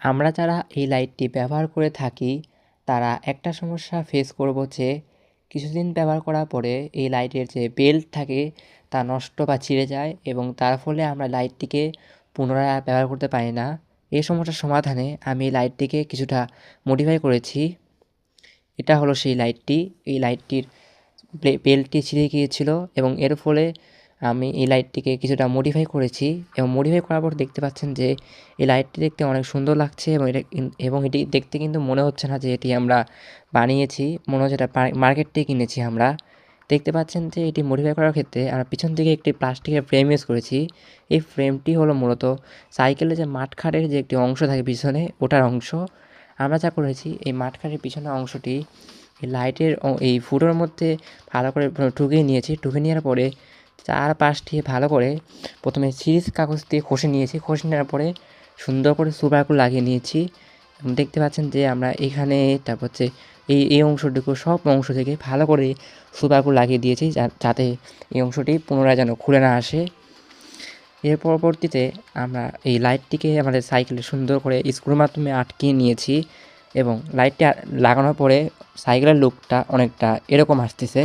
আমরা যারা এই লাইটটি ব্যবহার করে থাকি তারা একটা সমস্যা ফেস করব যে কিছুদিন ব্যবহার করার পরে এই লাইটের যে বেল্ট থাকে তা নষ্ট বা ছিঁড়ে যায় এবং তার ফলে আমরা লাইটটিকে পুনরায় আর ব্যবহার করতে পারি না। এই সমস্যার সমাধানে আমি এই লাইটটিকে কিছুটা মডিফাই করেছি। এটা হলো সেই লাইটটি। এই লাইটটির বেল্টটি ছিঁড়ে গিয়েছিল এবং এর ফলে আমি এই লাইটটিকে কিছুটা মডিফাই করেছি এবং মডিফাই করার পর দেখতে পাচ্ছেন যে এই লাইটটি দেখতে অনেক সুন্দর লাগছে এবং এটি দেখতে কিন্তু মনে হচ্ছে না যে এটি আমরা বানিয়েছি, মনে হচ্ছে এটা মার্কেট থেকে কিনেছি আমরা। দেখতে পাচ্ছেন যে এটি মডিফাই করার ক্ষেত্রে আমরা পিছন দিকে একটি প্লাস্টিকের ফ্রেম ইউজ করেছি। এই ফ্রেমটি হলো মূলত সাইকেলের যে মাঠখাটের যে একটি অংশ থাকে পিছনে, ওটার অংশ। আমরা যা করেছি এই মাঠখাটের পিছনের অংশটি এই লাইটের এই ফুটোর মধ্যে ভালো করে ঢুকিয়ে নিয়েছি। ঢুকিয়ে নেওয়ার পরে চারপাশটি ভালো করে প্রথমে সিরিজ কাগজ দিয়ে ঘষে নিয়েছি। ঘষে নেওয়ার পরে সুন্দর করে সুপারগুলো লাগিয়ে নিয়েছি এবং দেখতে পাচ্ছেন যে আমরা এখানে তারপর হচ্ছে এই অংশটুকু সব অংশ থেকে ভালো করে সুপারগুলো লাগিয়ে দিয়েছি যাতে এই অংশটি পুনরায় যেন খুলে না আসে। এর পরবর্তীতে আমরা এই লাইটটিকে আমাদের সাইকেলে সুন্দর করে স্ক্রুর মাধ্যমে আটকিয়ে নিয়েছি এবং লাইটটা লাগানোর পরে সাইকেলের লুকটা অনেকটা এরকম আসতেছে।